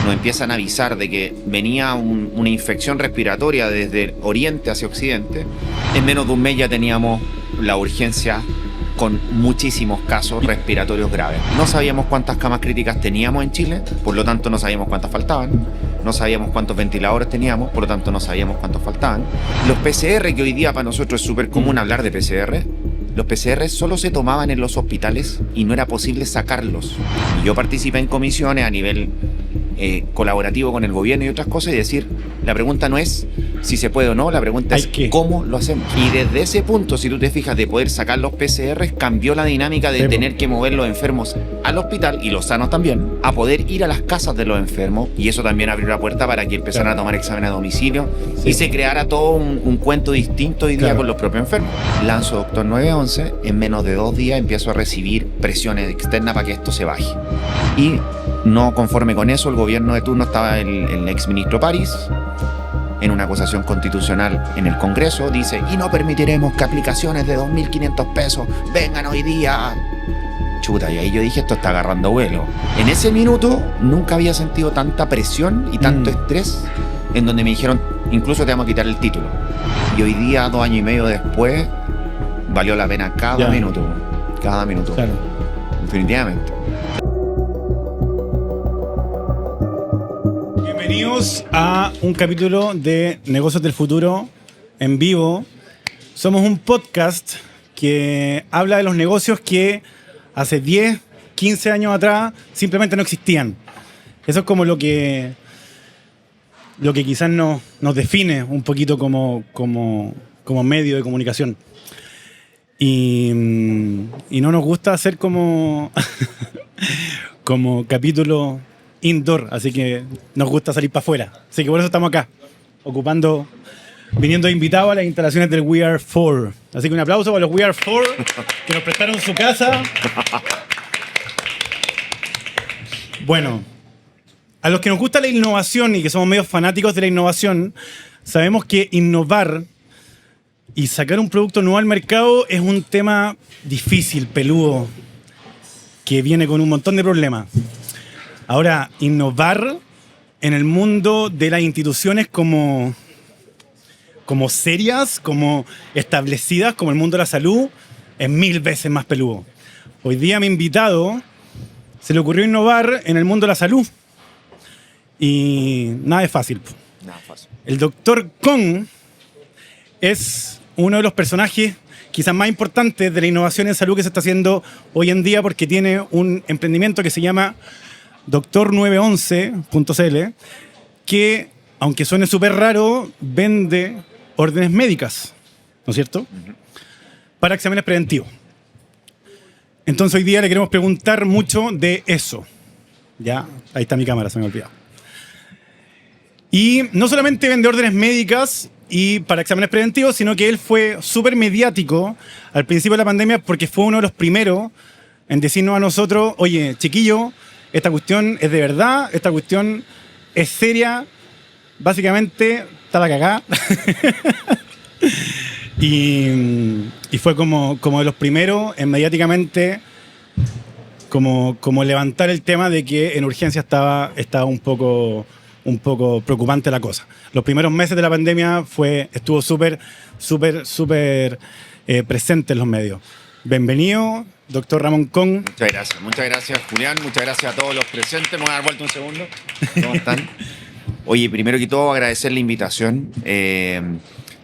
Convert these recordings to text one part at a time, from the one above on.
nos empiezan a avisar de que venía una infección respiratoria desde oriente hacia occidente, en menos de un mes ya teníamos la urgencia con muchísimos casos respiratorios graves. No sabíamos cuántas camas críticas teníamos en Chile, por lo tanto no sabíamos cuántas faltaban. No sabíamos cuántos ventiladores teníamos, por lo tanto no sabíamos cuántos faltaban. Los PCR, que hoy día para nosotros es súper común hablar de PCR, los PCR solo se tomaban en los hospitales y no era posible sacarlos. Y yo participé en comisiones a nivel colaborativo con el gobierno y otras cosas, y decir, la pregunta no es si se puede o no, la pregunta es cómo lo hacemos. Y desde ese punto, si tú te fijas, de poder sacar los PCR, cambió la dinámica de tener que mover los enfermos al hospital, y los sanos también, a poder ir a las casas de los enfermos, y eso también abrió la puerta para que empezaran a tomar exámenes a domicilio y se creara todo un cuento distinto hoy día con los propios enfermos. Lanzo Doctor 911, en menos de 2 días empiezo a recibir presiones externas para que esto se baje. Y no conforme con eso, el gobierno de turno, estaba el exministro París, en una acusación constitucional en el Congreso, dice, y no permitiremos que aplicaciones de 2.500 pesos vengan hoy día. Chuta, y ahí yo dije, esto está agarrando vuelo. En ese minuto nunca había sentido tanta presión y tanto estrés, en donde me dijeron, incluso te vamos a quitar el título. Y hoy día, 2 años y medio después, valió la pena cada minuto. Cada minuto. Claro. Definitivamente. Bienvenidos a un capítulo de Negocios del Futuro en vivo. Somos un podcast que habla de los negocios que hace 10, 15 años atrás simplemente no existían. Eso es como lo que quizás nos define un poquito como medio de comunicación. Y no nos gusta hacer como capítulo indoor, así que nos gusta salir para afuera. Así que por eso estamos acá, viniendo invitados a las instalaciones del We Are 4. Así que un aplauso para los We Are 4 que nos prestaron su casa. Bueno, a los que nos gusta la innovación y que somos medios fanáticos de la innovación, sabemos que innovar y sacar un producto nuevo al mercado es un tema difícil, peludo, que viene con un montón de problemas. Ahora, innovar en el mundo de las instituciones como serias, como establecidas, como el mundo de la salud, es 1000 veces más peludo. Hoy día a mi invitado se le ocurrió innovar en el mundo de la salud. Y nada es fácil. Nada fácil. El Dr. Kong es uno de los personajes quizás más importantes de la innovación en salud que se está haciendo hoy en día, porque tiene un emprendimiento que se llama Doctor911.cl, que, aunque suene súper raro, vende órdenes médicas, ¿no es cierto? Para exámenes preventivos. Entonces hoy día le queremos preguntar mucho de eso. Ya, ahí está mi cámara, se me ha olvidado. Y no solamente vende órdenes médicas y para exámenes preventivos, sino que él fue súper mediático al principio de la pandemia, porque fue uno de los primeros en decirnos a nosotros, oye, chiquillo, esta cuestión es de verdad, esta cuestión es seria, básicamente está la cagada. y fue como de los primeros en mediáticamente como levantar el tema de que en urgencia estaba un poco preocupante la cosa. Los primeros meses de la pandemia estuvo súper presente en los medios. Bienvenido, doctor Ramón Kong. Muchas gracias, Julián. Muchas gracias a todos los presentes. Me voy a dar vuelta un segundo. ¿Cómo están? Oye, primero que todo, agradecer la invitación.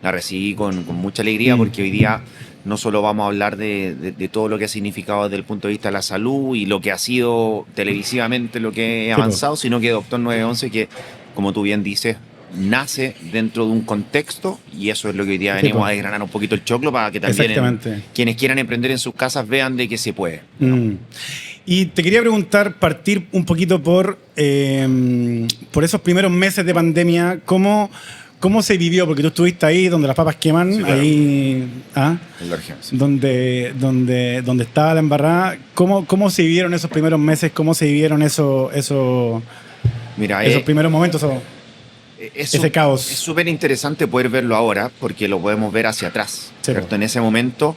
La recibí con mucha alegría, porque hoy día no solo vamos a hablar de todo lo que ha significado desde el punto de vista de la salud y lo que ha sido televisivamente lo que he avanzado, sino que Doctor 911, que, como tú bien dices, nace dentro de un contexto, y eso es lo que hoy día venimos a desgranar un poquito el choclo para que también quienes quieran emprender en sus casas vean de que se puede, ¿no? Y te quería preguntar, partir un poquito por esos primeros meses de pandemia, ¿cómo se vivió? Porque tú estuviste ahí donde las papas queman, sí, claro. Ahí en la urgencia, donde estaba la embarrada. ¿Cómo se vivieron esos primeros meses? ¿Cómo se vivieron esos primeros momentos? Ese caos. Es súper interesante poder verlo ahora, porque lo podemos ver hacia atrás, ¿cierto? En ese momento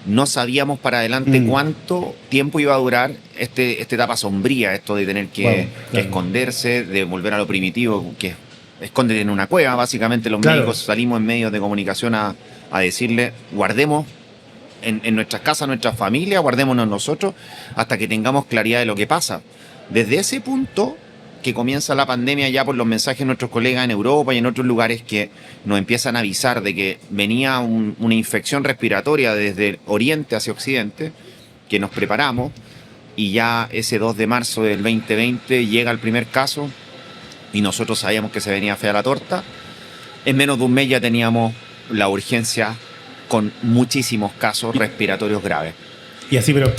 no sabíamos para adelante cuánto tiempo iba a durar esta etapa sombría, esto de tener que esconderse, de volver a lo primitivo, que escóndete en una cueva. Básicamente los médicos salimos en medios de comunicación a decirle, guardemos en nuestras casas, nuestras familias, guardémonos nosotros hasta que tengamos claridad de lo que pasa. Desde ese punto que comienza la pandemia, ya por los mensajes de nuestros colegas en Europa y en otros lugares que nos empiezan a avisar de que venía una infección respiratoria desde Oriente hacia Occidente, que nos preparamos, y ya ese 2 de marzo del 2020 llega el primer caso y nosotros sabíamos que se venía fea la torta. En menos de un mes ya teníamos la urgencia con muchísimos casos respiratorios graves. Y así, pero...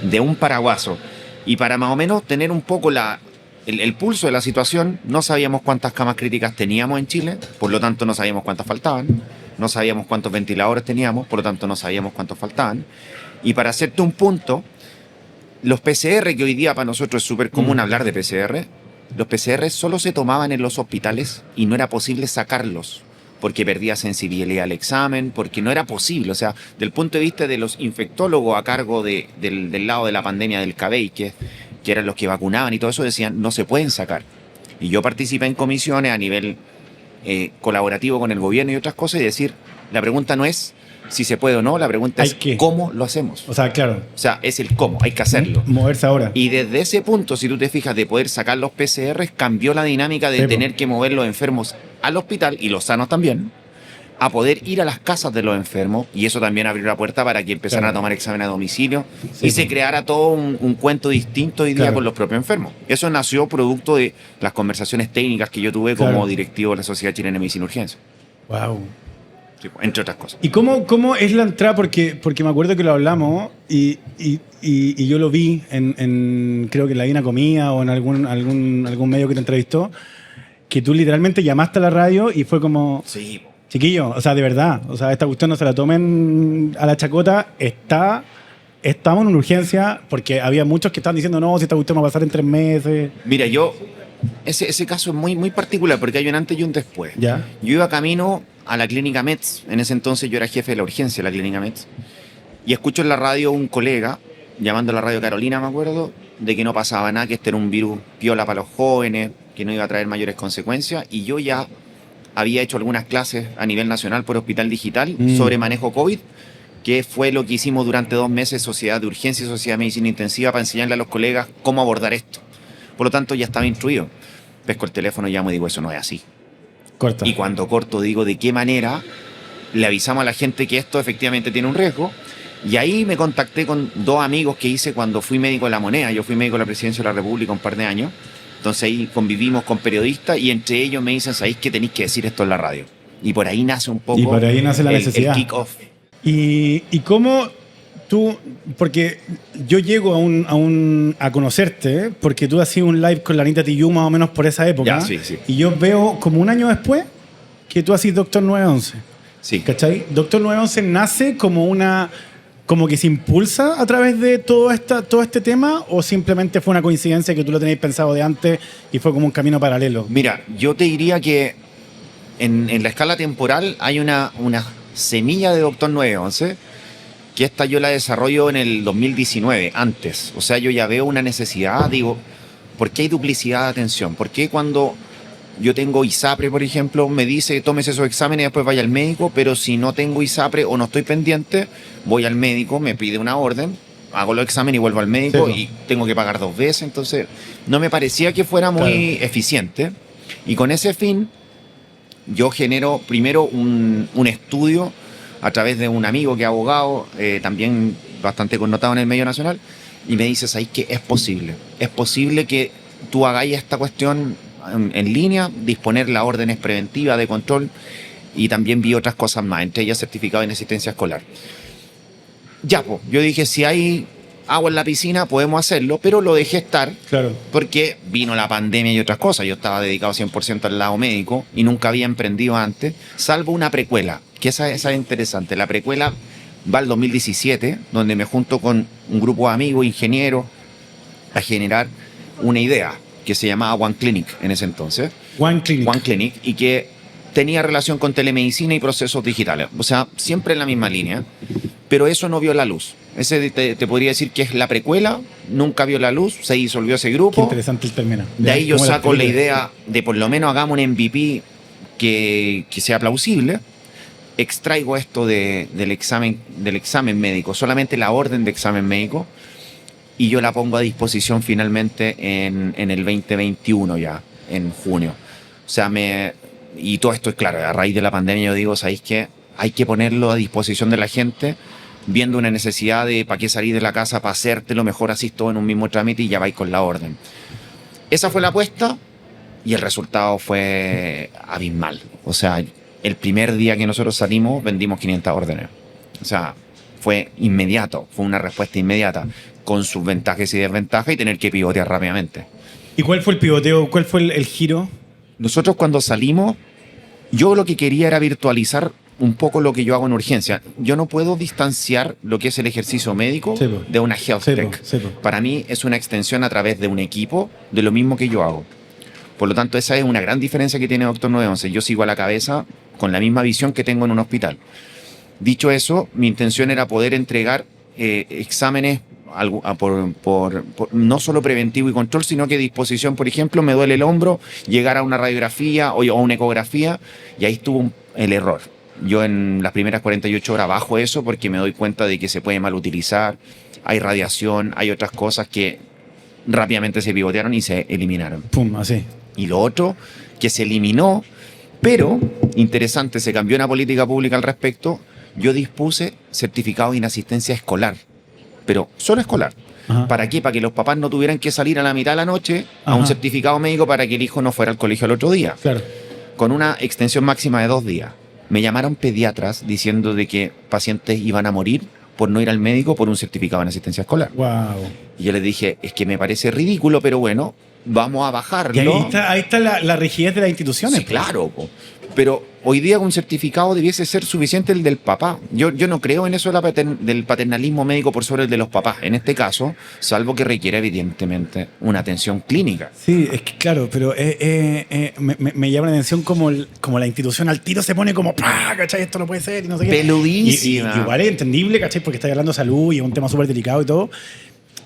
De un paraguaso. Y para más o menos tener un poco el pulso de la situación, no sabíamos cuántas camas críticas teníamos en Chile, por lo tanto no sabíamos cuántas faltaban, no sabíamos cuántos ventiladores teníamos, por lo tanto no sabíamos cuántos faltaban. Y para hacerte un punto, los PCR, que hoy día para nosotros es súper común hablar de PCR, los PCR solo se tomaban en los hospitales y no era posible sacarlos, porque perdía sensibilidad al examen, porque no era posible. O sea, del punto de vista de los infectólogos a cargo del lado de la pandemia del CABEI, que eran los que vacunaban y todo eso, decían, no se pueden sacar. Y yo participé en comisiones a nivel colaborativo con el gobierno y otras cosas, y decir, la pregunta no es si se puede o no, la pregunta es cómo lo hacemos. O sea, claro. O sea, es el cómo, hay que hacerlo. Moverse ahora. Y desde ese punto, si tú te fijas, de poder sacar los PCRs, cambió la dinámica de tener que mover los enfermos al hospital, y los sanos también, a poder ir a las casas de los enfermos, y eso también abrió la puerta para que empezaran a tomar examen a domicilio, y se creara todo un cuento distinto hoy día con los propios enfermos. Eso nació producto de las conversaciones técnicas que yo tuve como directivo de la Sociedad Chilena de Medicina y Urgencia. Wow. Sí, entre otras cosas. ¿Y cómo es la entrada? Porque me acuerdo que lo hablamos y yo lo vi creo que en La Divina Comida o en algún medio que te entrevistó, que tú literalmente llamaste a la radio y fue como... Sí. Chiquillo, o sea, de verdad, o sea, esta cuestión no se la tomen a la chacota, estamos en una urgencia, porque había muchos que estaban diciendo, no, si esta cuestión va a pasar en 3 meses. Mira, ese caso es muy, muy particular, porque hay un antes y un después. ¿Ya? Yo iba camino a la clínica METS, en ese entonces yo era jefe de la urgencia de la clínica METS, y escucho en la radio un colega, llamando a la radio Carolina, me acuerdo, de que no pasaba nada, que este era un virus piola para los jóvenes, que no iba a traer mayores consecuencias, y yo ya había hecho algunas clases a nivel nacional por Hospital Digital sobre manejo COVID, que fue lo que hicimos durante 2 meses, Sociedad de Urgencia y Sociedad de Medicina Intensiva, para enseñarle a los colegas cómo abordar esto. Por lo tanto, ya estaba instruido. Pesco el teléfono, llamo y digo, eso no es así. Corta. Y cuando corto, digo, ¿de qué manera le avisamos a la gente que esto efectivamente tiene un riesgo? Y ahí me contacté con 2 amigos que hice cuando fui médico de La Moneda. Yo fui médico de la Presidencia de la República un par de años. Entonces ahí convivimos con periodistas y entre ellos me dicen, ¿sabéis que tenéis que decir esto en la radio? Y por ahí nace un poco por ahí nace la necesidad. El kick-off. ¿Y cómo tú, porque yo llego a conocerte, porque tú hacías un live con la Anita Tijoux más o menos por esa época, Ya, sí. Y yo veo como 1 año después que tú haces Doctor 911. Sí. ¿Cachai? Doctor 911 nace como que se impulsa a través de todo este tema, o simplemente fue una coincidencia que tú lo tenías pensado de antes y fue como un camino paralelo. Mira, yo te diría que en la escala temporal hay una semilla de Doctor 911, que esta yo la desarrollo en el 2019, antes. O sea, yo ya veo una necesidad, digo, ¿por qué hay duplicidad de atención? ¿Por qué cuando yo tengo ISAPRE, por ejemplo, me dice tómese esos exámenes y después vaya al médico, pero si no tengo ISAPRE o no estoy pendiente, voy al médico, me pide una orden, hago los exámenes y vuelvo al médico y tengo que pagar 2 veces? Entonces, no me parecía que fuera muy eficiente. Y con ese fin, yo genero primero un estudio a través de un amigo que es abogado, también bastante connotado en el medio nacional, y me dice, ¿sabes qué? Es posible que tú hagáis esta cuestión en línea, disponer las órdenes preventivas de control, y también vi otras cosas más, entre ellas certificado de inexistencia escolar. Ya, pues, yo dije, si hay agua en la piscina, podemos hacerlo, pero lo dejé estar, porque vino la pandemia y otras cosas. Yo estaba dedicado 100% al lado médico y nunca había emprendido antes, salvo una precuela, que esa es interesante. La precuela va al 2017, donde me junto con un grupo de amigos, ingenieros, a generar una idea que se llamaba One Clinic en ese entonces. One Clinic, y que tenía relación con telemedicina y procesos digitales. O sea, siempre en la misma línea. pero eso no vio la luz. Ese te podría decir que es la precuela, nunca vio la luz, se disolvió ese grupo. Qué interesante el término. De ahí yo saco la idea de por lo menos hagamos un MVP que sea plausible. Extraigo esto del examen médico, solamente la orden de examen médico, y yo la pongo a disposición finalmente en el 2021 ya, en junio. O sea, y todo esto es claro, a raíz de la pandemia yo digo, ¿sabéis qué? Hay que ponerlo a disposición de la gente, viendo una necesidad de para qué salir de la casa, para hacértelo, mejor así todo en un mismo trámite y ya vais con la orden. Esa fue la apuesta y el resultado fue abismal. O sea, el primer día que nosotros salimos vendimos 500 órdenes. O sea, fue inmediato, fue una respuesta inmediata, con sus ventajas y desventajas y tener que pivotear rápidamente. ¿Y cuál fue el pivoteo? ¿Cuál fue el giro? Nosotros cuando salimos, yo lo que quería era virtualizar un poco lo que yo hago en urgencia. Yo no puedo distanciar lo que es el ejercicio médico de una health tech. Para mí es una extensión a través de un equipo de lo mismo que yo hago. Por lo tanto, esa es una gran diferencia que tiene Doctor 911. Yo sigo a la cabeza con la misma visión que tengo en un hospital. Dicho eso, mi intención era poder entregar exámenes no solo preventivo y control, sino que disposición, por ejemplo, me duele el hombro, llegar a una radiografía o una ecografía, y ahí estuvo el error. Yo en las primeras 48 horas bajo eso porque me doy cuenta de que se puede mal utilizar, hay radiación, hay otras cosas que rápidamente se pivotearon y se eliminaron. Pum, así. Y lo otro, que se eliminó, pero, interesante, se cambió una política pública al respecto. Yo dispuse certificado de inasistencia escolar, pero solo escolar. Ajá. ¿Para qué? Para que los papás no tuvieran que salir a la mitad de la noche a un certificado médico para que el hijo no fuera al colegio al otro día. Claro. Con una extensión máxima de 2 días. Me llamaron pediatras diciendo de que pacientes iban a morir por no ir al médico por un certificado en asistencia escolar. Wow. Y yo les dije, es que me parece ridículo, pero bueno, vamos a bajarlo. Y ahí está la rigidez de las instituciones. Sí, claro. Pero hoy día con un certificado debiese ser suficiente el del papá. Yo no creo en eso del paternalismo médico por sobre el de los papás. En este caso, salvo que requiere evidentemente una atención clínica. Sí, es que claro, pero me llama la atención como la institución al tiro se pone como ¡pah! ¿Cachai? Esto no puede ser y no sé qué. Peludísima. Y igual es entendible, ¿cachai? Porque está hablando de salud y es un tema súper delicado y todo.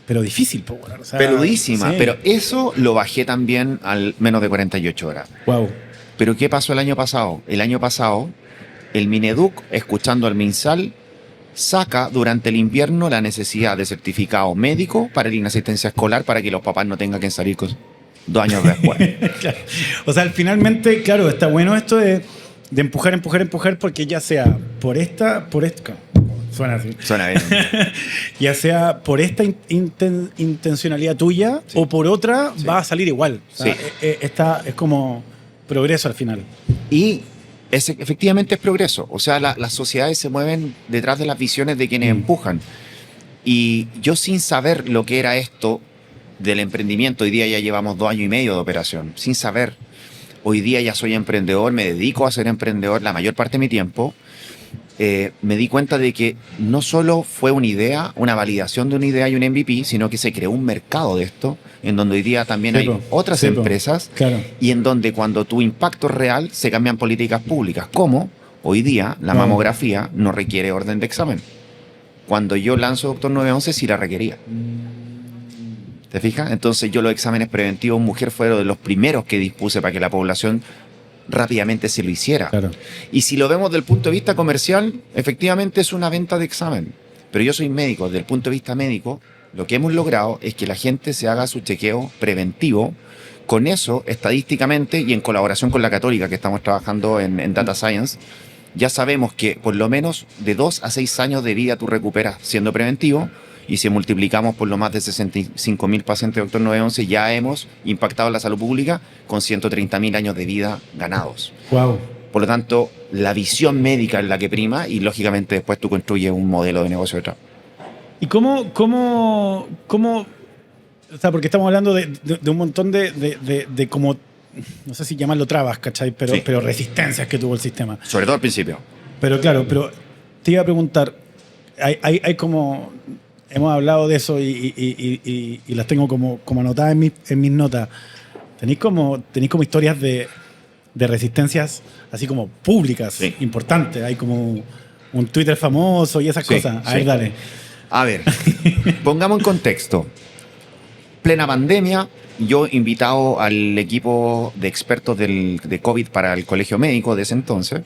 Pero difícil, pues, bueno, o sea, peludísima. Sí. Pero eso lo bajé también al menos de 48 horas. Wow. Pero ¿qué pasó el año pasado? El año pasado, el Mineduc, escuchando al MinSal, saca durante el invierno la necesidad de certificado médico para la inasistencia escolar para que los papás no tengan que salir 2 años después. Claro. O sea, finalmente, claro, está bueno esto de empujar, porque ya sea por esta, suena así. Suena bien. Ya sea por esta intencionalidad tuya o por otra, va a salir igual. O sea, es como progreso al final. Y efectivamente es progreso. O sea, las sociedades se mueven detrás de las visiones de quienes empujan. Y yo, sin saber lo que era esto del emprendimiento, hoy día ya llevamos 2 años y medio de operación, sin saber, hoy día ya soy emprendedor, me dedico a ser emprendedor la mayor parte de mi tiempo. Me di cuenta de que no solo fue una idea, una validación de una idea y un MVP, sino que se creó un mercado de esto, en donde hoy día también hay otras empresas, claro. Y en donde cuando tu impacto es real, se cambian políticas públicas, como hoy día la mamografía no requiere orden de examen. Cuando yo lanzo Doctor 911 sí la requería. ¿Te fijas? Entonces yo los exámenes preventivos en mujer fueron de los primeros que dispuse para que la población rápidamente se lo hiciera. Claro. Y si lo vemos desde el punto de vista comercial, efectivamente es una venta de examen. Pero yo soy médico, desde el punto de vista médico, lo que hemos logrado es que la gente se haga su chequeo preventivo. Con eso, estadísticamente, y en colaboración con la Católica, que estamos trabajando en Data Science, ya sabemos que por lo menos de 2 a 6 años de vida tú recuperas siendo preventivo. Y si multiplicamos por lo más de 65.000 pacientes de Doctor 911, ya hemos impactado la salud pública con 130.000 años de vida ganados. Wow. Por lo tanto, la visión médica es la que prima y, lógicamente, después tú construyes un modelo de negocio detrás. ¿Y cómo o sea, porque estamos hablando de un montón de como, no sé si llamarlo trabas, ¿cachai? Pero resistencias que tuvo el sistema. Sobre todo al principio. Pero claro, te iba a preguntar, hay como... Hemos hablado de eso y las tengo como anotadas en mis notas. Tenéis como historias de resistencias así como públicas, importantes. Hay como un Twitter famoso y esas Sí, cosas. A sí. ver, dale. A ver, pongamos en contexto. Plena pandemia, yo invitado al equipo de expertos de COVID para el colegio médico de ese entonces,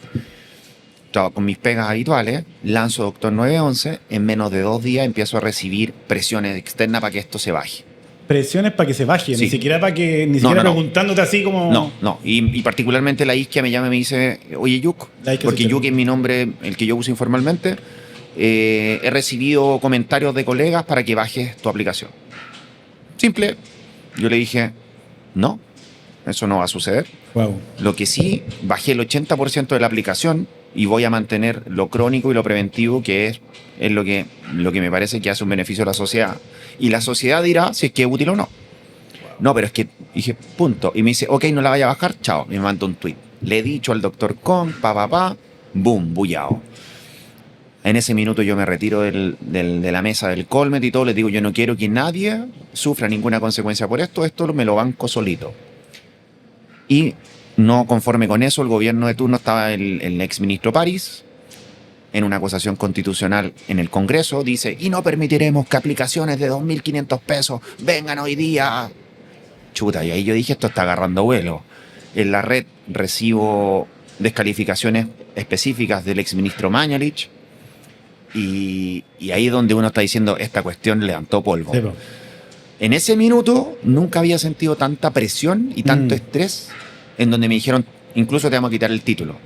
estaba con mis pegas habituales, lanzo Doctor 911, en menos de 2 días empiezo a recibir presiones externas para que esto se baje. Presiones para que se baje, Sí. ni siquiera para que, ni No, siquiera no, no. preguntándote así como. No. Y particularmente la isquia me llama y me dice, oye, Yuk, La isquia porque se Yuk es mi nombre, el que yo uso informalmente, he recibido comentarios de colegas para que bajes tu aplicación. Simple. Yo le dije, no, eso no va a suceder. Wow. Lo que sí, bajé el 80% de la aplicación y voy a mantener lo crónico y lo preventivo, que es lo que me parece que hace un beneficio a la sociedad. Y la sociedad dirá si es que es útil o no. No, pero es que dije, punto. Y me dice, ok, no la vaya a bajar, chao. Me manda un tweet. Le he dicho al doctor Kong, boom, bullao. En ese minuto yo me retiro de la mesa del Colmet y todo. Les digo, yo no quiero que nadie sufra ninguna consecuencia por esto. Esto me lo banco solito. Y no conforme con eso, el gobierno de turno estaba el exministro París en una acusación constitucional en el Congreso. Dice, y no permitiremos que aplicaciones de 2.500 pesos vengan hoy día. Chuta, y ahí yo dije, esto está agarrando vuelo. En la red recibo descalificaciones específicas del exministro Mañalich. Y ahí es donde uno está diciendo, esta cuestión levantó polvo. Sí, po. En ese minuto nunca había sentido tanta presión y tanto estrés en donde me dijeron, incluso te vamos a quitar el título.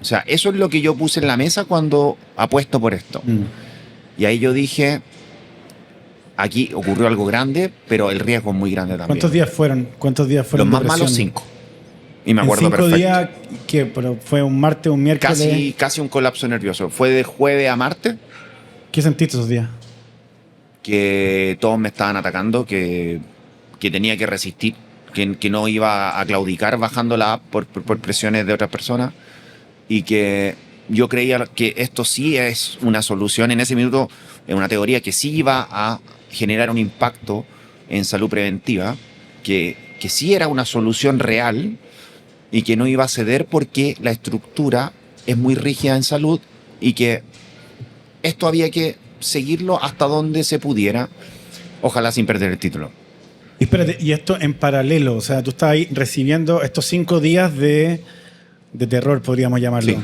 O sea, eso es lo que yo puse en la mesa cuando apuesto por esto. Y ahí yo dije, aquí ocurrió algo grande, pero el riesgo es muy grande también. ¿Cuántos días fueron? Los más malos 5. Y me En acuerdo 5 perfecto. días, ¿qué? Pero fue un martes, un miércoles. Casi un colapso nervioso. Fue de jueves a martes ¿Qué sentiste esos días? que todos me estaban atacando, que tenía que resistir, que no iba a claudicar bajando la app por presiones de otras personas, y que yo creía que esto sí es una solución en ese minuto, en una teoría que sí iba a generar un impacto en salud preventiva, que sí era una solución real y que no iba a ceder porque la estructura es muy rígida en salud y que esto había que seguirlo hasta donde se pudiera, ojalá sin perder el título. Y espérate, y esto en paralelo, o sea, tú estás ahí recibiendo estos 5 días de terror, podríamos llamarlo. Sí.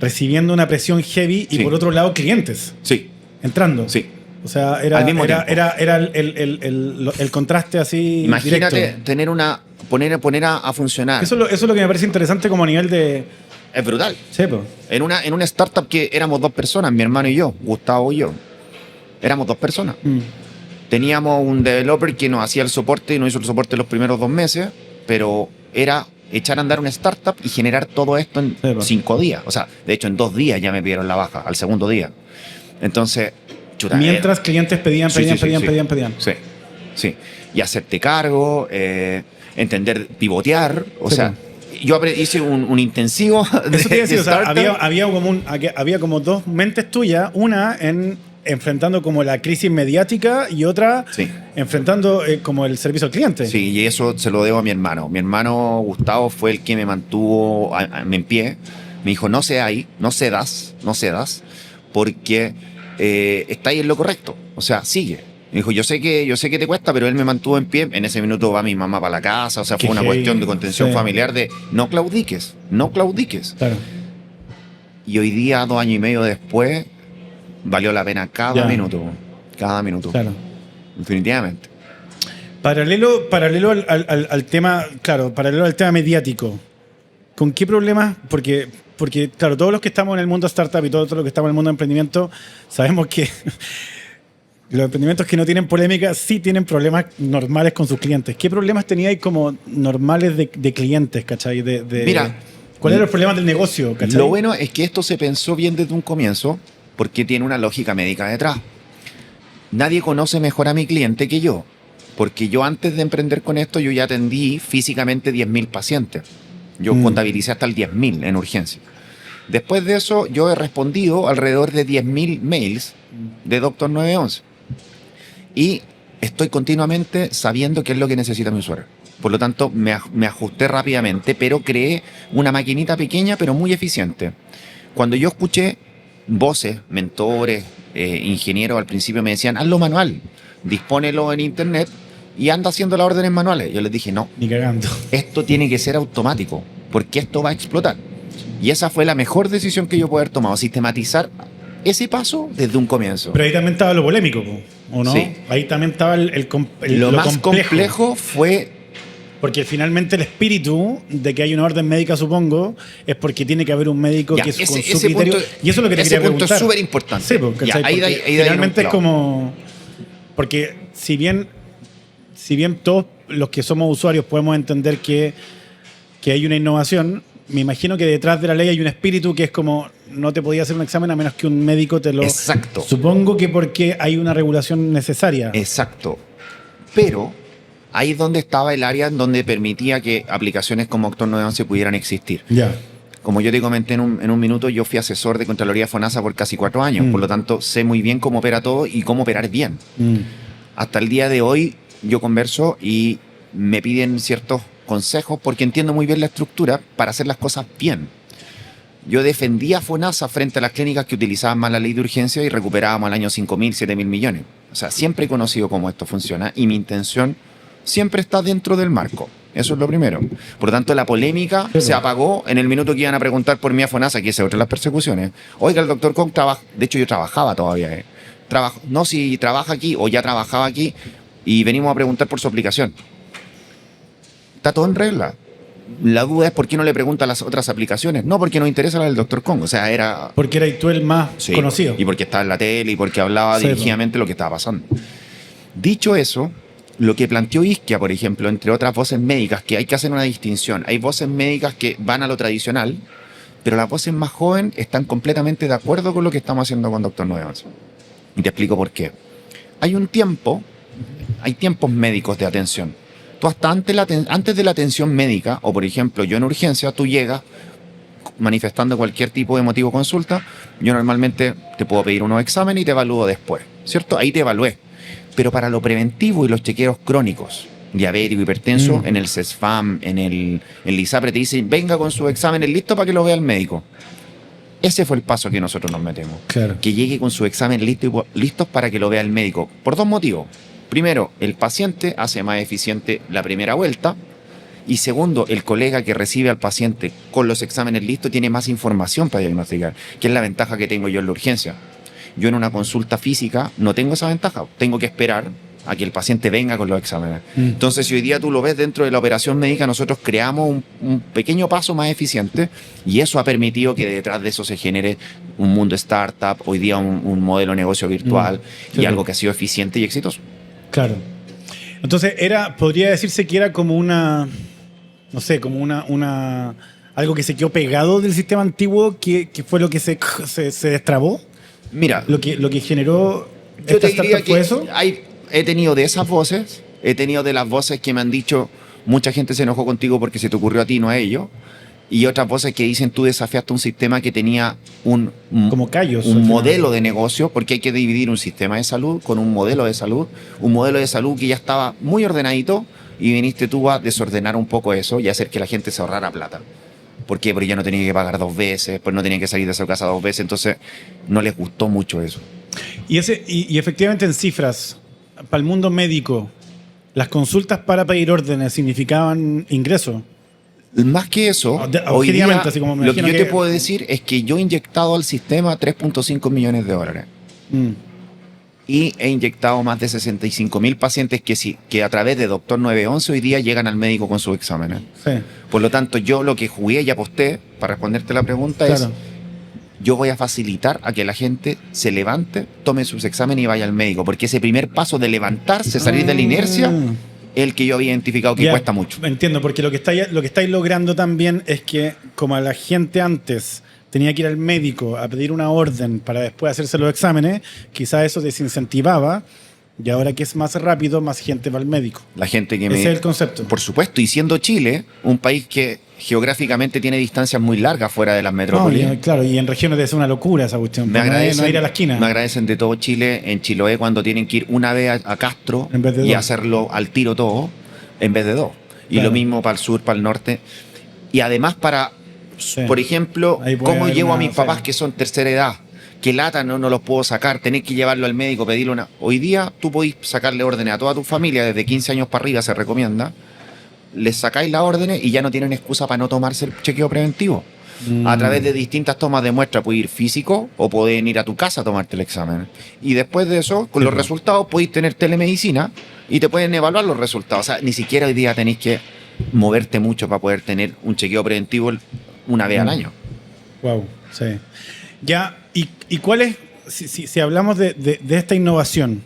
Recibiendo una presión heavy y Sí. por otro lado clientes Sí, entrando. sí. O sea, Al mismo tiempo. era el contraste así. Imagínate directo. poner a funcionar. Eso es lo que me parece interesante como a nivel de. Es brutal. Sí, po. En una startup que éramos 2 personas, mi hermano y yo, Gustavo y yo. Éramos 2 personas. Teníamos un developer que nos hacía el soporte y nos hizo el soporte los primeros 2 meses, pero era echar a andar una startup y generar todo esto en Sí, po. 5 días. O sea, de hecho en 2 días ya me pidieron la baja, al segundo día. Entonces, chuta, Mientras clientes pedían. Sí. Sí. Sí. Y hacerte cargo, entender, pivotear. O Sí, sea, yo hice un intensivo de, Eso te iba a decir, o sea, startup. había como 2 mentes tuyas, una enfrentando como la crisis mediática y otra Sí. enfrentando como el servicio al cliente. Sí, y eso se lo debo a mi hermano. Mi hermano Gustavo fue el que me mantuvo en pie. Me dijo, no cedas, porque estáis en lo correcto. O sea, sigue. Me dijo, yo sé que te cuesta, pero él me mantuvo en pie. En ese minuto va mi mamá para la casa. O sea, Qué fue una heavy. cuestión de contención Sí. familiar de no claudiques. Claro. Y hoy día, 2 años y medio después, valió la pena cada Ya. minuto. Cada minuto. Claro. Definitivamente. Paralelo al tema, claro, paralelo al tema mediático. ¿Con qué problemas? Porque, claro, todos los que estamos en el mundo startup y todos los que estamos en el mundo de emprendimiento, sabemos que los emprendimientos que no tienen polémica sí tienen problemas normales con sus clientes. ¿Qué problemas teníais como normales de clientes, cachai? Mira, ¿cuáles eran los problemas del negocio, cachai? lo bueno es que esto se pensó bien desde un comienzo porque tiene una lógica médica detrás. Nadie conoce mejor a mi cliente que yo, porque yo antes de emprender con esto yo ya atendí físicamente 10.000 pacientes. Yo contabilicé hasta el 10.000 en urgencia. Después de eso yo he respondido alrededor de 10.000 mails de Doctor 911 y estoy continuamente sabiendo qué es lo que necesita mi usuario. Por lo tanto, me ajusté rápidamente, pero creé una maquinita pequeña pero muy eficiente. Cuando yo escuché voces, mentores, ingenieros al principio me decían, hazlo manual, dispónelo en internet y anda haciendo las órdenes manuales. Yo les dije, no, Ni cagando. esto tiene que ser automático, porque esto va a explotar. Y esa fue la mejor decisión que yo pude haber tomado, sistematizar ese paso desde un comienzo. Pero ahí también estaba lo polémico, ¿o no? Sí. Ahí también estaba Lo más complejo fue... Porque finalmente el espíritu de que hay una orden médica, supongo, es porque tiene que haber un médico Ya, que es con ese su criterio. punto- Y eso es lo que te ese quería punto preguntar. es súper importante. Sí, porque, Ya, ¿cachai? ahí da- Porque ahí da finalmente un es clavo. como... Porque si bien todos los que somos usuarios podemos entender que hay una innovación, me imagino que detrás de la ley hay un espíritu que es como no te podía hacer un examen a menos que un médico te lo... Exacto. Supongo que porque hay una regulación necesaria. Exacto. Pero ahí es donde estaba el área en donde permitía que aplicaciones como Doctor 911 pudieran existir. Ya. Como yo te comenté en un minuto, yo fui asesor de Contraloría FONASA por casi 4 años. Por lo tanto, sé muy bien cómo opera todo y cómo operar bien. Hasta el día de hoy yo converso y me piden ciertos consejos porque entiendo muy bien la estructura para hacer las cosas bien. Yo defendía a FONASA frente a las clínicas que utilizaban mal la ley de urgencia y recuperábamos al año 5.000, 7.000 millones. O sea, siempre he conocido cómo esto funciona y mi intención siempre está dentro del marco. Eso es lo primero. Por lo tanto, la polémica se apagó en el minuto que iban a preguntar por mí a FONASA, que es otra de las persecuciones. Oiga, el doctor Kong trabaja... De hecho, yo trabajaba todavía. No, si trabaja aquí o ya trabajaba aquí y venimos a preguntar por su aplicación. Está todo en regla. La duda es por qué no le pregunta a las otras aplicaciones. No, porque nos interesa la del doctor Kong. O sea, era... Porque eras tú el más Sí, conocido. y porque estaba en la tele y porque hablaba Sí, dirigidamente lo que estaba pasando. Dicho eso, lo que planteó Isquia, por ejemplo, entre otras voces médicas, que hay que hacer una distinción. Hay voces médicas que van a lo tradicional, pero las voces más jóvenes están completamente de acuerdo con lo que estamos haciendo con Doctor 911. Y te explico por qué. Hay tiempos médicos de atención. Tú hasta antes de la atención médica, o por ejemplo, yo en urgencia, tú llegas manifestando cualquier tipo de motivo de consulta, yo normalmente te puedo pedir unos exámenes y te evalúo después, ¿cierto? Ahí te evalué. Pero para lo preventivo y los chequeos crónicos, diabético, hipertenso, en el CESFAM, en el ISAPRE te dicen, venga con sus exámenes listos para que lo vea el médico. Ese fue el paso que nosotros nos metemos. Claro. Que llegue con sus exámenes listos para que lo vea el médico. Por 2 motivos. Primero, el paciente hace más eficiente la primera vuelta. Y segundo, el colega que recibe al paciente con los exámenes listos tiene más información para diagnosticar, que es la ventaja que tengo yo en la urgencia. Yo en una consulta física no tengo esa ventaja. Tengo que esperar a que el paciente venga con los exámenes. Entonces, si hoy día tú lo ves dentro de la operación médica, nosotros creamos un pequeño paso más eficiente y eso ha permitido que detrás de eso se genere un mundo startup, hoy día un modelo de negocio virtual y algo que ha sido eficiente y exitoso. Claro. Entonces, podría decirse que era como una, no sé, como una algo que se quedó pegado del sistema antiguo, que fue lo que se destrabó. Mira, Lo que generó yo esta te diría startup fue eso. he tenido de esas voces, he tenido de las voces que me han dicho, mucha gente se enojó contigo porque se te ocurrió a ti, no a ellos, y otras voces que dicen, tú desafiaste un sistema que tenía Como callos. un modelo de negocio, porque hay que dividir un sistema de salud con un modelo de salud que ya estaba muy ordenadito, y viniste tú a desordenar un poco eso y hacer que la gente se ahorrara plata. ¿Por qué? Porque ya no tenía que pagar 2 veces, pues no tenía que salir de su casa 2 veces, entonces no les gustó mucho eso. Y efectivamente en cifras, para el mundo médico, las consultas para pedir órdenes significaban ingresos. Más que eso, hoy día, Objetivamente, así como me lo que yo imagino te puedo decir es que yo he inyectado al sistema 3.5 millones de dólares. Y he inyectado más de 65.000 pacientes que a través de Doctor 911 hoy día llegan al médico con sus exámenes. Sí. Por lo tanto, yo lo que jugué y aposté, para responderte la pregunta, Claro. es yo voy a facilitar a que la gente se levante, tome sus exámenes y vaya al médico. Porque ese primer paso de levantarse, salir de la inercia, es el que yo había identificado que Ya, cuesta mucho. Entiendo, porque lo que estáis logrando también es que, como a la gente antes tenía que ir al médico a pedir una orden para después hacerse los exámenes, quizás eso desincentivaba, y ahora que es más rápido, más gente va al médico. La gente que Ese es el concepto. Por supuesto, y siendo Chile un país que geográficamente tiene distancias muy largas fuera de las No, metrópolis. claro, y en regiones debe ser una locura esa cuestión. Me agradecen, no ir a la esquina. me agradecen de todo Chile, en Chiloé, cuando tienen que ir una vez a Castro En vez de y dos. hacerlo al tiro todo, en vez de 2. Y Claro. lo mismo para el sur, para el norte. Y además para, Sí. por ejemplo, Ahí puede cómo haber llevo a una mis papás feria. que son tercera edad, qué lata, no los puedo sacar, tenés que llevarlo al médico, pedirle una... Hoy día tú podís sacarle órdenes a toda tu familia, desde 15 años para arriba se recomienda, les sacáis las órdenes y ya no tienen excusa para no tomarse el chequeo preventivo. A través de distintas tomas de muestra, puedes ir físico o pueden ir a tu casa a tomarte el examen. Y después de eso, con los resultados, podéis tener telemedicina y te pueden evaluar los resultados. O sea, ni siquiera hoy día tenéis que moverte mucho para poder tener un chequeo preventivo una vez al año. Wow, sí. Ya, ¿y cuál es, si hablamos de esta innovación,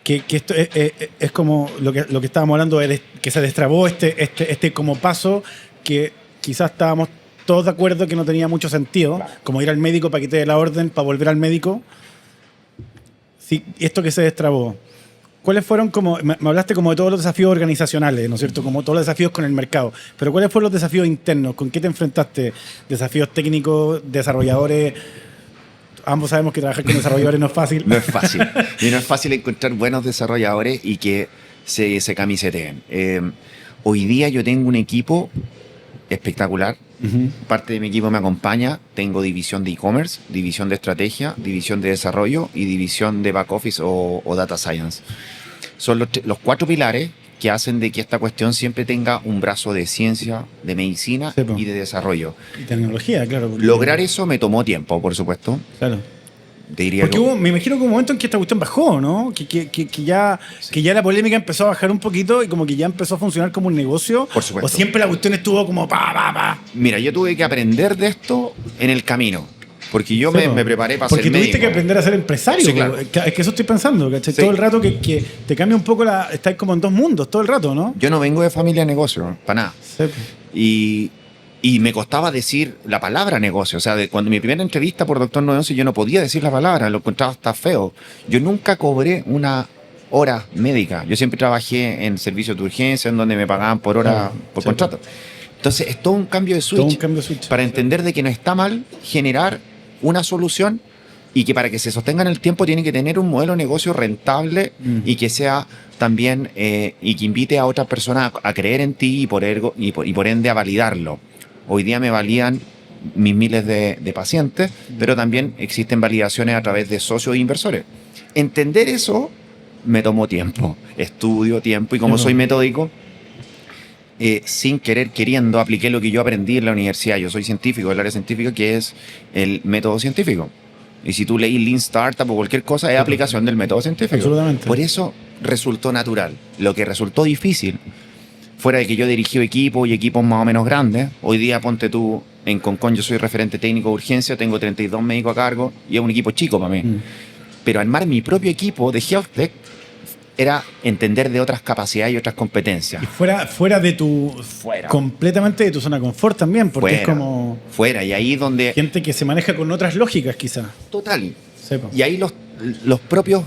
que esto es como lo que estábamos hablando, que se destrabó este como paso que quizás estábamos todos de acuerdo que no tenía mucho sentido, como ir al médico para que te dé la orden, para volver al médico. Sí, esto que se destrabó, ¿cuáles fueron como, me hablaste como de todos los desafíos organizacionales, ¿no es cierto? Como todos los desafíos con el mercado, pero ¿cuáles fueron los desafíos internos? ¿Con qué te enfrentaste? ¿Desafíos técnicos, desarrolladores? Ambos sabemos que trabajar con desarrolladores no es fácil. No es fácil. Y no es fácil encontrar buenos desarrolladores y que se camiseteen. Hoy día yo tengo un equipo espectacular. Parte de mi equipo me acompaña. Tengo división de e-commerce, división de estrategia, división de desarrollo y división de back office o data science. Son los 4 pilares que hacen de que esta cuestión siempre tenga un brazo de ciencia, de medicina y de desarrollo. Y tecnología, claro. Lograr eso me tomó tiempo, por supuesto. Claro. Te diría porque me imagino que hubo un momento en que esta cuestión bajó, ¿no? Que ya la polémica empezó a bajar un poquito y como que ya empezó a funcionar como un negocio. Por supuesto. O siempre la cuestión estuvo como pa. Mira, yo tuve que aprender de esto en el camino. Porque yo me preparé para ser médico. Porque tuviste que aprender a ser empresario. Sí, claro. Es que eso estoy pensando, ¿cachai? Sí. Todo el rato que te cambia un poco estás como en dos mundos, todo el rato, ¿no? Yo no vengo de familia de negocio, para nada. Sí. Y me costaba decir la palabra negocio. O sea, cuando mi primera entrevista por Doctor 911 yo no podía decir la palabra, lo encontraba hasta feo. Yo nunca cobré una hora médica. Yo siempre trabajé en servicios de urgencia, en donde me pagaban por hora, por contrato. Entonces, es todo un cambio de switch. Para entender de que no está mal generar una solución y que para que se sostenga en el tiempo tiene que tener un modelo de negocio rentable y que sea también y que invite a otras personas a creer en ti y por ende a validarlo. Hoy día me validan mis miles de pacientes, pero también existen validaciones a través de socios e inversores. Entender eso me tomó tiempo, estudio, tiempo, y como soy metódico, sin querer, queriendo, apliqué lo que yo aprendí en la universidad. Yo soy científico del área científica, que es el método científico. Y si tú leís Lean Startup o cualquier cosa, es aplicación del método científico. Absolutamente. Por eso resultó natural. Lo que resultó difícil, fuera de que yo dirigí equipos y equipos más o menos grandes, hoy día ponte tú, en Concon yo soy referente técnico de urgencia, tengo 32 médicos a cargo y es un equipo chico para mí. Pero armar mi propio equipo de HealthTech era entender de otras capacidades y otras competencias. Y fuera de tu... completamente de tu zona de confort también, porque es como... Fuera, y ahí donde... gente que se maneja con otras lógicas quizás. Total. Sepa. Y ahí los propios...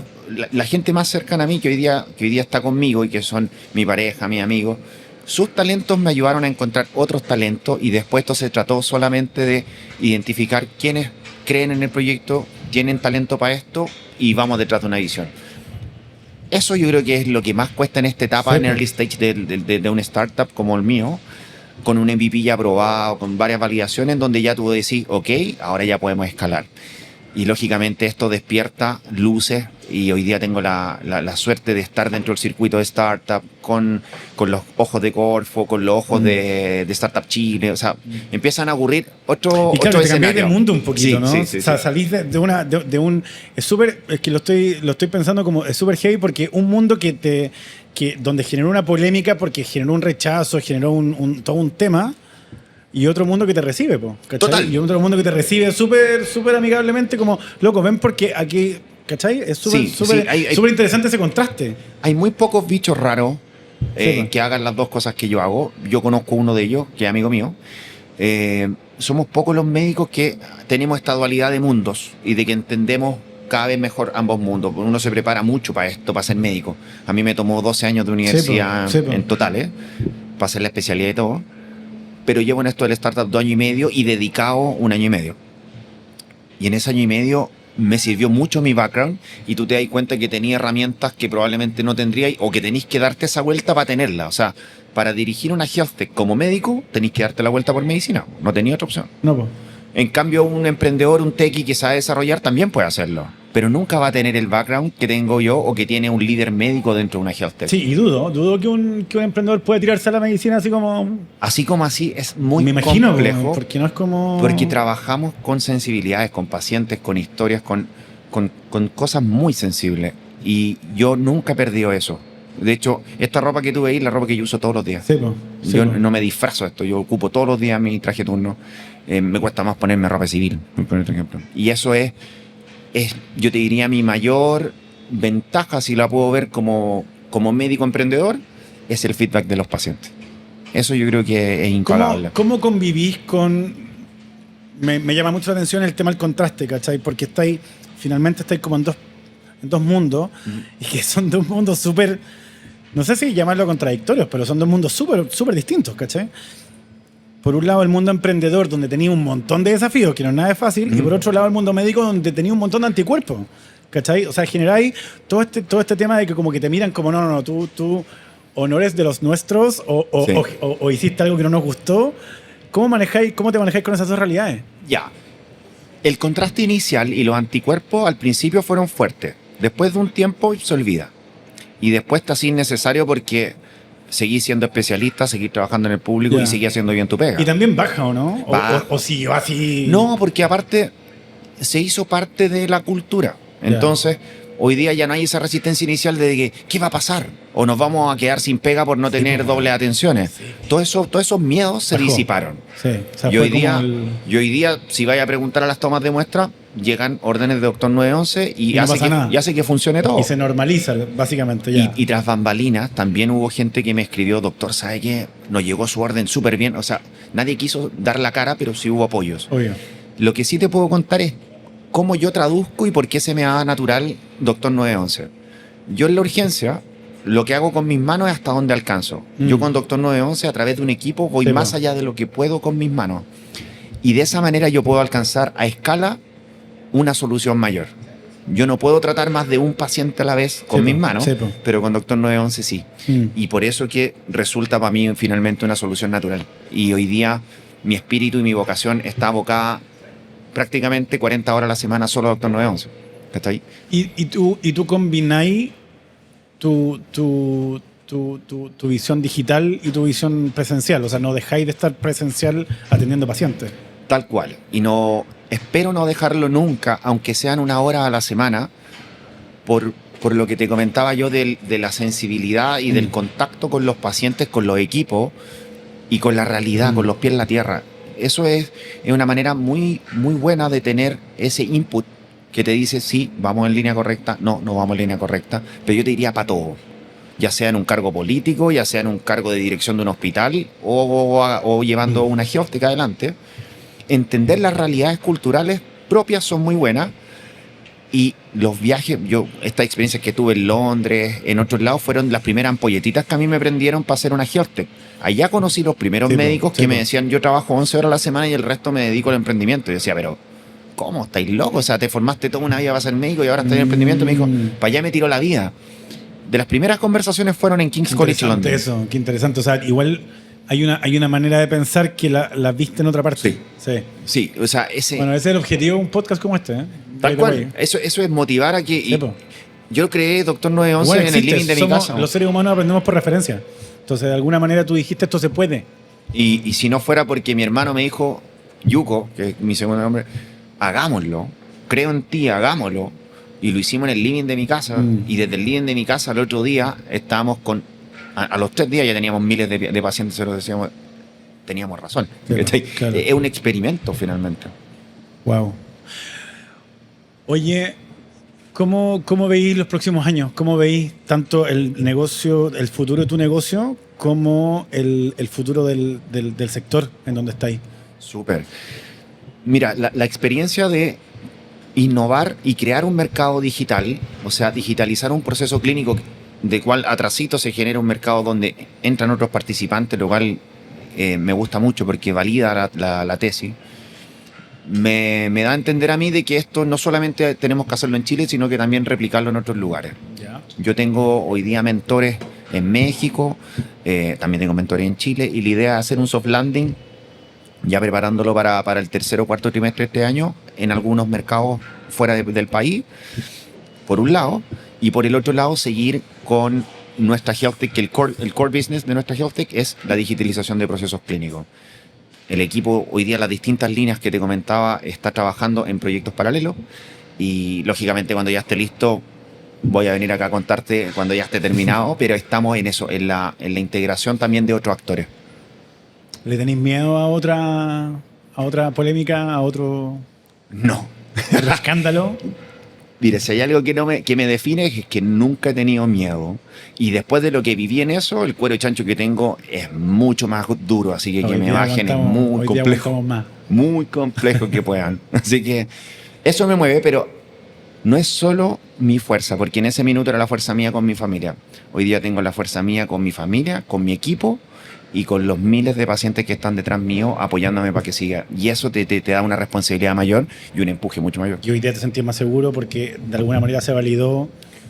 La gente más cercana a mí que hoy día está conmigo y que son mi pareja, mis amigos, sus talentos me ayudaron a encontrar otros talentos y después esto se trató solamente de identificar quiénes creen en el proyecto, tienen talento para esto y vamos detrás de una visión. Eso yo creo que es lo que más cuesta en esta etapa, en early stage de una startup como el mío, con un MVP ya aprobado, con varias validaciones, donde ya tú decís, ok, ahora ya podemos escalar. Y lógicamente esto despierta luces y hoy día tengo la suerte de estar dentro del circuito de startup con los ojos de Corfo, con los ojos de Startup Chile. O sea, empiezan a ocurrir otro te escenario. cambiáis de mundo un poquito, ¿no? Sí, o sea, salís de un... Es súper... Es que lo estoy pensando como... Es súper heavy porque un mundo donde generó una polémica porque generó un rechazo, generó todo un tema... Y otro mundo que te recibe, ¿cachai? Total. Y otro mundo que te recibe súper amigablemente, como, loco, ven porque aquí, ¿cachai? Es súper interesante ese contraste. Hay muy pocos bichos raros que hagan las dos cosas que yo hago. Yo conozco uno de ellos, que es amigo mío. Somos pocos los médicos que tenemos esta dualidad de mundos y de que entendemos cada vez mejor ambos mundos. Uno se prepara mucho para esto, para ser médico. A mí me tomó 12 años de universidad en total, para hacer la especialidad y todo. Pero llevo en esto del startup 2 años y medio y dedicado 1 año y medio. Y en ese año y medio me sirvió mucho mi background y tú te das cuenta que tenía herramientas que probablemente no tendrías o que tenéis que darte esa vuelta para tenerla. O sea, para dirigir una HealthTech como médico tenéis que darte la vuelta por medicina. No tenía otra opción. No, pues. En cambio, un emprendedor, un techie que sabe desarrollar también puede hacerlo, pero nunca va a tener el background que tengo yo o que tiene un líder médico dentro de una health tech. Sí, y dudo que un emprendedor pueda tirarse a la medicina así como... Así como así es muy Me imagino, complejo. porque no es como... Porque trabajamos con sensibilidades, con pacientes, con historias, con cosas muy sensibles. Y yo nunca he perdido eso. De hecho, esta ropa que tú veis es la ropa que yo uso todos los días. Sí, po. Sí, Yo po. no me disfrazo de esto. Yo ocupo todos los días mi traje turno. Me cuesta más ponerme ropa civil, por poner otro ejemplo. Y eso es, yo te diría, mi mayor ventaja, si la puedo ver como médico emprendedor, es el feedback de los pacientes. Eso yo creo que es impagable. ¿Cómo convivís con...? Me llama mucho la atención el tema del contraste, ¿cachai? Porque finalmente estáis como en dos mundos, y que son dos mundos súper, no sé si llamarlo contradictorios, pero son dos mundos súper distintos, ¿cachai? Por un lado el mundo emprendedor, donde tenía un montón de desafíos, que no es nada fácil, y por otro lado el mundo médico, donde tenía un montón de anticuerpos, ¿cachai? O sea, generáis todo este tema de que como que te miran como, no, tú o no eres de los nuestros, Sí. o hiciste algo que no nos gustó. ¿Cómo te manejáis con esas dos realidades? Ya. El contraste inicial y los anticuerpos al principio fueron fuertes. Después de un tiempo se olvida. Y después está así necesario porque seguís siendo especialista, seguís trabajando en el público Ya. y seguís haciendo bien tu pega. Y también baja, ¿o no? Baja. O siguió así... No, porque aparte se hizo parte de la cultura. Entonces, hoy día ya no hay esa resistencia inicial de que, ¿qué va a pasar? O nos vamos a quedar sin pega por no tener dobles atenciones. Sí. Todos esos miedos se Bajó. disiparon. Sí, o sea, Y fue hoy, día, como el- y hoy día, si vaya a preguntar a las tomas de muestra, llegan órdenes de doctor 911 Y no pasa nada. y hace que funcione todo. Y se normaliza, básicamente, ya. Y tras bambalinas también hubo gente que me escribió, doctor, ¿sabe qué? Nos llegó su orden súper bien. O sea, nadie quiso dar la cara, pero sí hubo apoyos. Obvio. Lo que sí te puedo contar es cómo yo traduzco y por qué se me da natural doctor 911. Yo en la urgencia, lo que hago con mis manos es hasta donde alcanzo. Yo con doctor 911, a través de un equipo, voy Sí, más po. allá de lo que puedo con mis manos. Y de esa manera yo puedo alcanzar a escala una solución mayor. Yo no puedo tratar más de un paciente a la vez con Sí, mis po. manos, Sí, po. pero con doctor 911 sí. Mm. Y por eso que resulta para mí finalmente una solución natural. Y hoy día mi espíritu y mi vocación está abocada prácticamente 40 horas a la semana solo a doctor 911. ¿Cachai? Y tú combináis tu visión digital y tu visión presencial. O sea, no dejáis de estar presencial atendiendo pacientes. Tal cual. Y no espero no dejarlo nunca, aunque sean una hora a la semana, por lo que te comentaba yo de la sensibilidad y del contacto con los pacientes, con los equipos y con la realidad, con los pies en la tierra. Eso es una manera muy, muy buena de tener ese input que te dice, sí, vamos en línea correcta, no vamos en línea correcta, pero yo te diría para todo. Ya sea en un cargo político, ya sea en un cargo de dirección de un hospital o llevando una geóftica adelante. Entender las realidades culturales propias son muy buenas y los viajes, estas experiencias que tuve en Londres, en otros lados, fueron las primeras ampolletitas que a mí me prendieron para hacer una geóftica. Allá conocí los primeros Sí, po, médicos sí, que po. me decían, yo trabajo 11 horas a la semana y el resto me dedico al emprendimiento. Y yo decía, pero ¿cómo? ¿Estáis locos? O sea, te formaste toda una vida para ser médico y ahora estás en emprendimiento. Me dijo, para allá me tiró la vida. De las primeras conversaciones fueron en King's College London. Eso, qué interesante. O sea, igual hay una manera de pensar que la viste en otra parte. Sí. Sí, o sea, ese... Bueno, ese es el objetivo de un podcast como este, ¿eh? Tal cual. Eso es motivar a que... Sí, po. Yo creé Doctor 911 Bueno, en el existe, living de mi somos- casa. Los seres humanos aprendemos por referencia. Entonces, de alguna manera tú dijiste, esto se puede. Y si no fuera porque mi hermano me dijo, Yuko, que es mi segundo nombre, hagámoslo, creo en ti, hagámoslo. Y lo hicimos en el living de mi casa. Y desde el living de mi casa al otro día estábamos con... A los 3 días ya teníamos miles de pacientes, se lo decíamos, teníamos razón. Sí, ¿Cachai? claro. Es un experimento finalmente. Wow. Oye, ¿cómo veis los próximos años? ¿Cómo veis tanto el negocio, el futuro de tu negocio, como el futuro del sector en donde estáis? Súper. Mira, la experiencia de innovar y crear un mercado digital, o sea, digitalizar un proceso clínico de cual atrasito se genera un mercado donde entran otros participantes, lo cual me gusta mucho porque valida la tesis. Me da a entender a mí de que esto no solamente tenemos que hacerlo en Chile, sino que también replicarlo en otros lugares. Ya. Yo tengo hoy día mentores en México, también tengo mentores en Chile, y la idea es hacer un soft landing ya preparándolo para el tercer o cuarto trimestre de este año en algunos mercados fuera del país, por un lado, y por el otro lado seguir con nuestra HealthTech, que el core business de nuestra HealthTech es la digitalización de procesos clínicos. El equipo, hoy día las distintas líneas que te comentaba, está trabajando en proyectos paralelos y lógicamente cuando ya esté listo voy a venir acá a contarte cuando ya esté terminado, pero estamos en eso, en la integración también de otros actores. ¿Le tenéis miedo a otra polémica, a otro No. escándalo? Mire, si hay algo que me define es que nunca he tenido miedo. Y después de lo que viví en eso, el cuero chancho que tengo es mucho más duro. Así que me bajen es muy complejo. Muy complejo que puedan. Así que eso me mueve, pero no es solo mi fuerza, porque en ese minuto era la fuerza mía con mi familia. Hoy día tengo la fuerza mía con mi familia, con mi equipo y con los miles de pacientes que están detrás mío apoyándome para que siga. Y eso te da una responsabilidad mayor y un empuje mucho mayor. Y hoy día te sentís más seguro porque de alguna manera se validó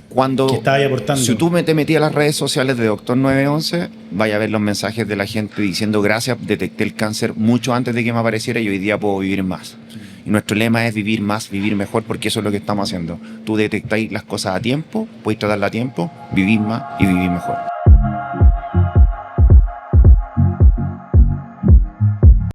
cuando que estaba ahí aportando. Si tú te metías a las redes sociales de Doctor 911, vaya a ver los mensajes de la gente diciendo gracias, detecté el cáncer mucho antes de que me apareciera y hoy día puedo vivir más. Y nuestro lema es vivir más, vivir mejor, porque eso es lo que estamos haciendo. Tú detectáis las cosas a tiempo, podéis tratarlas a tiempo, vivir más y vivir mejor.